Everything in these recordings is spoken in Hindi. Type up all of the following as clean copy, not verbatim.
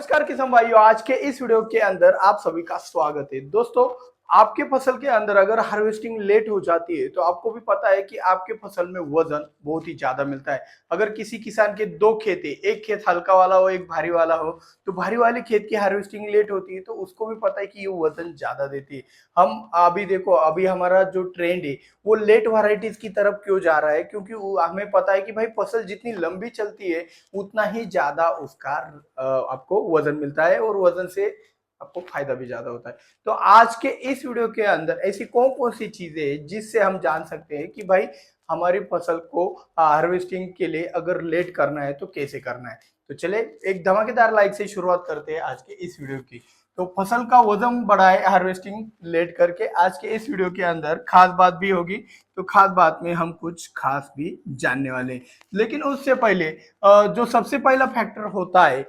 नमस्कार किसान भाइयों, आज के इस वीडियो के अंदर आप सभी का स्वागत है। दोस्तों, आपके फसल के अंदर अगर हार्वेस्टिंग लेट हो जाती है तो आपको भी पता है कि आपके फसल में वजन बहुत ही ज्यादा मिलता है। अगर किसी किसान के दो खेत है, एक खेत हल्का वाला हो एक भारी वाला हो, तो भारी वाले खेत की हार्वेस्टिंग लेट होती है तो उसको भी पता है कि ये वजन ज्यादा देती है। हम अभी देखो, अभी हमारा जो ट्रेंड है वो लेट वैरायटीज की तरफ क्यों जा रहा है, क्योंकि हमें पता है कि भाई फसल जितनी लंबी चलती है उतना ही ज्यादा उसका आपको वजन मिलता है और वजन से आपको फायदा भी ज्यादा होता है। तो आज के इस वीडियो के अंदर ऐसी कौन कौन सी चीजें हैं जिससे हम जान सकते हैं कि भाई हमारी फसल को हार्वेस्टिंग के लिए अगर लेट करना है तो कैसे करना है। तो चले एक धमाकेदार लाइक से शुरुआत करते हैं आज के इस वीडियो की। तो फसल का वजन बढ़ाए हार्वेस्टिंग लेट करके, आज के इस वीडियो के अंदर खास बात भी होगी। तो खास बात में हम कुछ खास भी जानने वाले हैं, लेकिन उससे पहले जो सबसे पहला फैक्टर होता है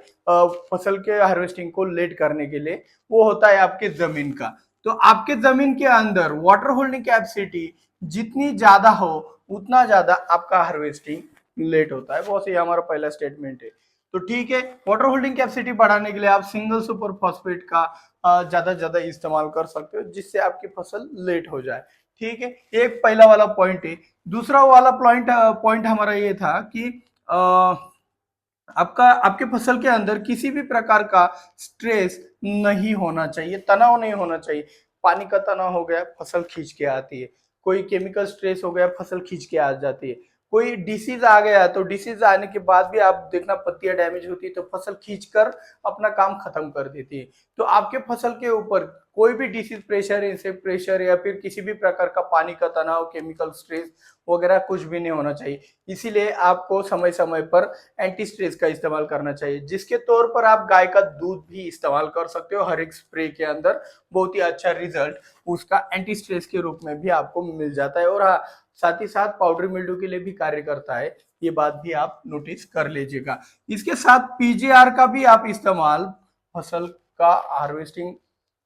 फसल के हार्वेस्टिंग को लेट करने के लिए, वो होता है आपके जमीन का। तो आपके जमीन के अंदर वाटर होल्डिंग कैपेसिटी जितनी ज्यादा हो उतना ज्यादा आपका हार्वेस्टिंग लेट होता है। बहुत ही हमारा पहला स्टेटमेंट है। तो ठीक है, वाटर होल्डिंग कैपेसिटी बढ़ाने के लिए आप सिंगल सुपर फॉस्फेट का ज्यादा ज्यादा इस्तेमाल कर सकते हो जिससे आपकी फसल लेट हो जाए। ठीक है, एक पहला वाला पॉइंट है। दूसरा वाला पॉइंट पॉइंट हमारा ये था कि आपका आपके फसल के अंदर किसी भी प्रकार का स्ट्रेस नहीं होना चाहिए, तनाव नहीं होना चाहिए। पानी का तनाव हो गया, फसल खींच के आती है। कोई केमिकल स्ट्रेस हो गया, फसल खींच के आ जाती है। कोई डिसीज आ गया तो डिसीज आने के बाद भी आप देखना पत्तियां डैमेज होती है तो फसल खींच कर अपना काम खत्म कर देती है। तो आपके फसल के ऊपर कोई भी डिसीज प्रेशर, इंसेक्ट प्रेशर या फिर किसी भी प्रकार का पानी का तनाव, केमिकल स्ट्रेस वगैरह कुछ भी नहीं होना चाहिए। इसीलिए आपको समय समय पर एंटी स्ट्रेस का इस्तेमाल करना चाहिए, जिसके तौर पर आप गाय का दूध भी इस्तेमाल कर सकते हो। हर एक स्प्रे के अंदर बहुत ही अच्छा रिजल्ट उसका एंटी स्ट्रेस के रूप में भी आपको मिल जाता है। और हाँ, साथ ही साथ पाउडर मिल्ड्यू के लिए भी कार्य करता है। ये बात भी आप नोटिस कर लीजिएगा। इसके साथ पीजीआर का भी आप इस्तेमाल फसल का हार्वेस्टिंग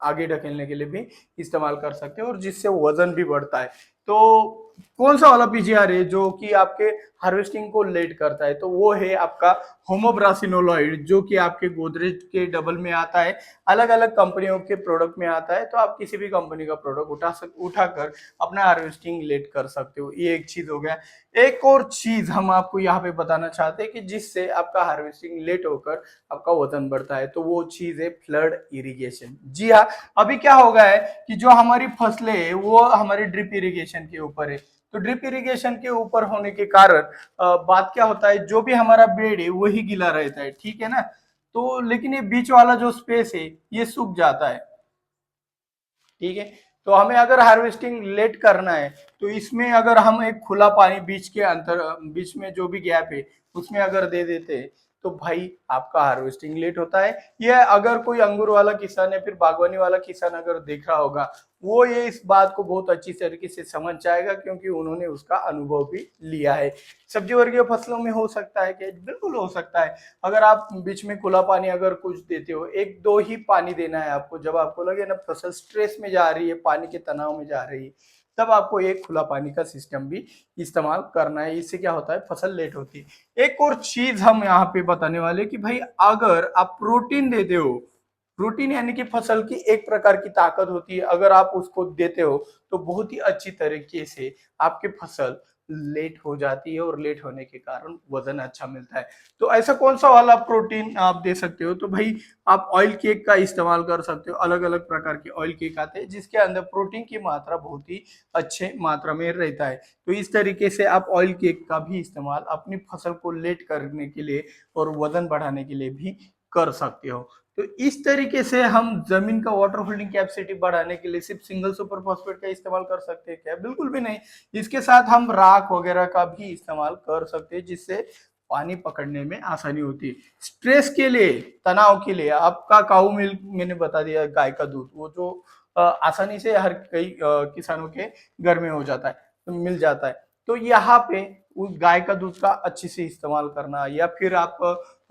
आगे ढकेलने के लिए भी इस्तेमाल कर सकते हो और जिससे वजन भी बढ़ता है। तो कौन सा वाला पीजीआर है जो कि आपके हार्वेस्टिंग को लेट करता है, तो वो है आपका होमोब्रासिनोलॉइड, जो कि आपके गोदरेज के डबल में आता है। अलग अलग कंपनियों के प्रोडक्ट में आता है, तो आप किसी भी कंपनी का प्रोडक्ट उठाकर अपना हार्वेस्टिंग लेट कर सकते हो। ये एक चीज हो गया। एक और चीज हम आपको यहाँ पे बताना चाहते हैं कि जिससे आपका हार्वेस्टिंग लेट होकर आपका वजन बढ़ता है, तो वो चीज है फ्लड इरिगेशन। जी हाँ, अभी क्या हो गया है कि जो हमारी फसलें है वो हमारे ड्रिप इरिगेशन के ऊपर है। तो ड्रिप इरिगेशन के ऊपर होने के कारण बात क्या होता है, जो भी हमारा बेड है वही गीला रहता है, ठीक है ना। तो लेकिन ये बीच वाला जो स्पेस है ये सूख जाता है। ठीक है, तो हमें अगर हार्वेस्टिंग लेट करना है तो इसमें अगर हम एक खुला पानी बीच के अंतर, बीच में जो भी गैप है उसमें अगर दे देते हैं तो भाई आपका हार्वेस्टिंग लेट होता है। ये अगर कोई अंगूर वाला किसान या फिर बागवानी वाला किसान अगर देख रहा होगा, वो ये इस बात को बहुत अच्छी तरीके से समझ जाएगा, क्योंकि उन्होंने उसका अनुभव भी लिया है। सब्जी वर्गीय फसलों में हो सकता है कि बिल्कुल हो सकता है, अगर आप बीच में खुला पानी अगर कुछ देते हो, एक दो ही पानी देना है आपको। जब आपको लगे ना फसल स्ट्रेस में जा रही है, पानी के तनाव में जा रही है, तब आपको एक खुला पानी का सिस्टम भी इस्तेमाल करना है। इससे क्या होता है, फसल लेट होती है। एक और चीज हम यहाँ पे बताने वाले कि भाई अगर आप प्रोटीन देते हो, प्रोटीन यानी कि फसल की एक प्रकार की ताकत होती है, अगर आप उसको देते हो तो बहुत ही अच्छी तरीके से आपकी फसल लेट हो जाती है और लेट होने के कारण वजन अच्छा मिलता है। तो ऐसा कौन सा वाला प्रोटीन आप दे सकते हो, तो भाई आप ऑयल केक का इस्तेमाल कर सकते हो। अलग अलग प्रकार के ऑयल केक आते हैं जिसके अंदर प्रोटीन की मात्रा बहुत ही अच्छे मात्रा में रहता है। तो इस तरीके से आप ऑयल केक का भी इस्तेमाल अपनी फसल को लेट करने के लिए और वजन बढ़ाने के लिए भी कर सकते हो। तो इस तरीके से हम जमीन का वाटर होल्डिंग कैपेसिटी बढ़ाने के लिए सिर्फ सिंगल सुपर फॉस्फेट का इस्तेमाल कर सकते हैं क्या? बिल्कुल भी नहीं। इसके साथ हम राख वगैरह का भी इस्तेमाल कर सकते हैं जिससे पानी पकड़ने में आसानी होती है। स्ट्रेस के लिए, तनाव के लिए आपका काऊ मिल्क मैंने बता दिया, गाय का दूध, वो जो आसानी से हर कई किसानों के घर में हो जाता है, तो मिल जाता है। तो यहाँ पे उस गाय का दूध का अच्छे से इस्तेमाल करना, या फिर आप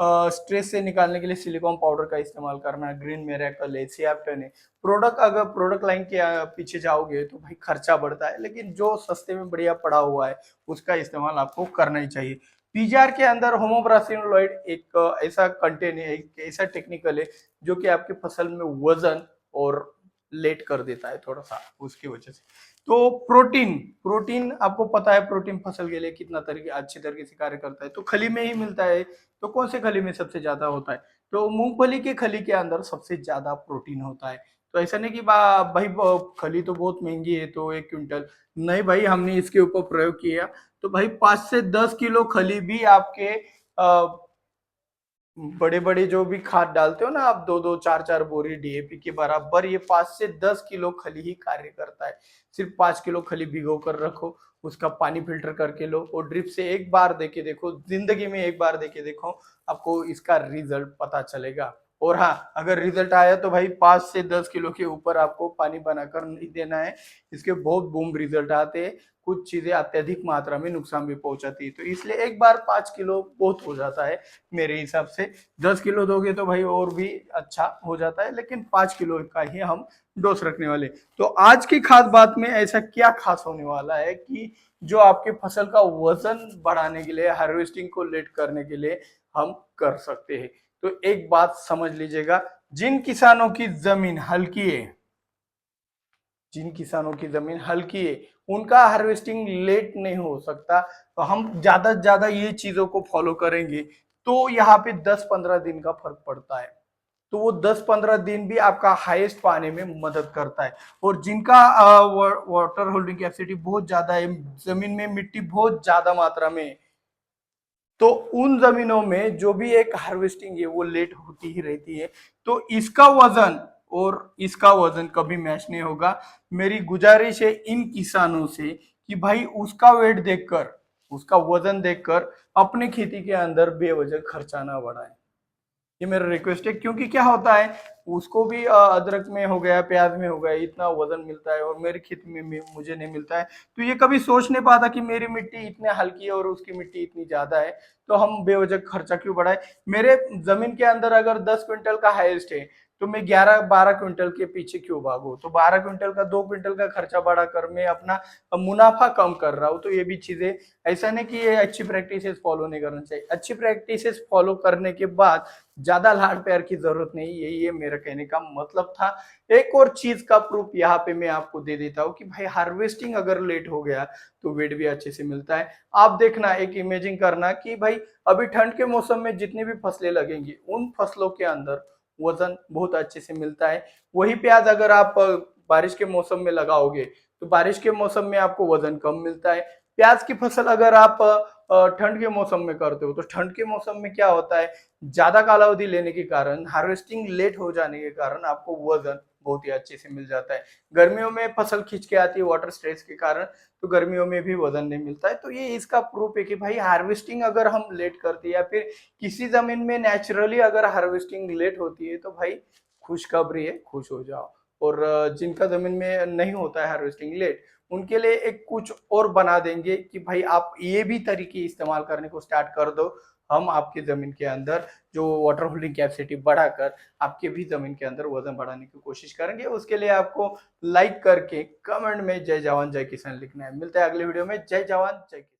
स्ट्रेस से निकालने के लिए सिलिकॉन पाउडर का इस्तेमाल करना, ग्रीन मेरेकल है, सियाप्टन है। प्रोडक्ट अगर प्रोडक्ट लाइन के पीछे जाओगे तो भाई खर्चा बढ़ता है, लेकिन जो सस्ते में बढ़िया पड़ा हुआ है उसका इस्तेमाल आपको करना ही चाहिए। पीजीआर के अंदर होमोब्रासिनोलाइड एक ऐसा कंटेन है, एक ऐसा टेक्निकल है जो कि आपके फसल में वजन और लेट कर देता है थोड़ा सा उसकी वजह से। तो प्रोटीन, प्रोटीन आपको पता है प्रोटीन फसल के लिए कितना तरीके अच्छी तरीके से कार्य करता है, तो खली में ही मिलता है। तो कौन से खली में सबसे ज्यादा होता है? तो मूंगफली के खली के अंदर सबसे ज्यादा प्रोटीन होता है। तो ऐसा नहीं कि भाई खली तो बहुत महंगी है तो 1 क्विंटल, नहीं भाई, हमने इसके ऊपर प्रयोग किया तो भाई 5 से 10 किलो खली भी आपके बड़े बड़े जो भी खाद डालते हो ना आप, 2-2 4-4 बोरी डीएपी के बराबर ये 5 से 10 किलो खली ही कार्य करता है। सिर्फ 5 किलो खली भिगो कर रखो, उसका पानी फिल्टर करके लो और ड्रिप से एक बार देके देखो, जिंदगी में एक बार देके देखो, आपको इसका रिजल्ट पता चलेगा। और हाँ, अगर रिजल्ट आया तो भाई 5 से 10 किलो के ऊपर आपको पानी बनाकर नहीं देना है, इसके बहुत बूम रिजल्ट आते हैं। कुछ चीजें अत्यधिक मात्रा में नुकसान भी पहुंचाती है, तो इसलिए एक बार 5 किलो बहुत हो जाता है मेरे हिसाब से। 10 किलो दोगे तो भाई और भी अच्छा हो जाता है, लेकिन 5 किलो का ही हम डोज रखने वाले। तो आज की खास बात में ऐसा क्या खास होने वाला है कि जो आपके फसल का वजन बढ़ाने के लिए, हार्वेस्टिंग को लेट करने के लिए हम कर सकते हैं। तो एक बात समझ लीजिएगा, जिन किसानों की जमीन हल्की है, जिन किसानों की जमीन हल्की है, उनका हार्वेस्टिंग लेट नहीं हो सकता। तो हम ज्यादा से ज्यादा ये चीजों को फॉलो करेंगे तो यहाँ पे 10-15 दिन का फर्क पड़ता है। तो वो 10-15 दिन भी आपका हाईएस्ट पाने में मदद करता है। और जिनका वाटर होल्डिंग कैपेसिटी बहुत ज्यादा है, जमीन में मिट्टी बहुत ज्यादा मात्रा में है, तो उन जमीनों में जो भी एक हार्वेस्टिंग है वो लेट होती ही रहती है। तो इसका वजन और इसका वजन कभी मैच नहीं होगा। मेरी गुजारिश है इन किसानों से कि भाई उसका वेट देखकर, उसका वजन देखकर अपने खेती के अंदर बेवजह खर्चा ना बढ़ाए। ये मेरा रिक्वेस्ट है, क्योंकि क्या होता है, उसको भी अदरक में हो गया, प्याज में हो गया, इतना वजन मिलता है और मेरी खेती में मुझे नहीं मिलता है। तो ये कभी सोच नहीं पाता कि मेरी मिट्टी इतने हल्की है और उसकी मिट्टी इतनी ज्यादा है, तो हम बेवजह खर्चा क्यों बढ़ाए। मेरे जमीन के अंदर अगर 10 क्विंटल का हाईएस्ट है तो मैं 11-12 क्विंटल के पीछे क्यों भागू। तो 12 क्विंटल का 2 क्विंटल का खर्चा बढ़ाकर मैं अपना मुनाफा कम कर रहा हूँ। तो ये भी चीजें, ऐसा नहीं कि ये अच्छी प्रैक्टिसेस फॉलो नहीं करना चाहिए, अच्छी प्रैक्टिसेस फॉलो करने के बाद ज्यादा लाड प्यार की जरूरत नहीं, यही ये मेरा कहने का मतलब था। एक और चीज का प्रूफ यहाँ पे मैं आपको दे देता हूँ कि भाई हार्वेस्टिंग अगर लेट हो गया तो वेट भी अच्छे से मिलता है। आप देखना, एक इमेजिन करना कि भाई अभी ठंड के मौसम में जितनी भी फसलें लगेंगी उन फसलों के अंदर वजन बहुत अच्छे से मिलता है। वही प्याज अगर आप बारिश के मौसम में लगाओगे तो बारिश के मौसम में आपको वजन कम मिलता है। प्याज की फसल अगर आप ठंड के मौसम में करते हो तो ठंड के मौसम में क्या होता है, ज्यादा कालावधि लेने के कारण, हार्वेस्टिंग लेट हो जाने के कारण आपको वजन बहुत ही अच्छे से मिल जाता है। गर्मियों में फसल खींच के आती है वाटर स्ट्रेस के कारण, तो गर्मियों में भी वजन नहीं मिलता है। तो ये इसका प्रूफ है कि भाई हार्वेस्टिंग अगर हम लेट करते हैं या फिर किसी जमीन में नेचुरली अगर हार्वेस्टिंग लेट होती है तो भाई खुशखबरी है, खुश हो जाओ। और जिनका जमीन में नहीं होता है हार्वेस्टिंग लेट, उनके लिए एक कुछ और बना देंगे कि भाई आप ये भी तरीके इस्तेमाल करने को स्टार्ट कर दो। हम आपके जमीन के अंदर जो वाटर होल्डिंग कैपेसिटी बढ़ाकर आपके भी जमीन के अंदर वजन बढ़ाने की कोशिश करेंगे। उसके लिए आपको लाइक करके कमेंट में जय जवान जय किसान लिखना है। मिलते हैं अगले वीडियो में। जय जवान जय किसान।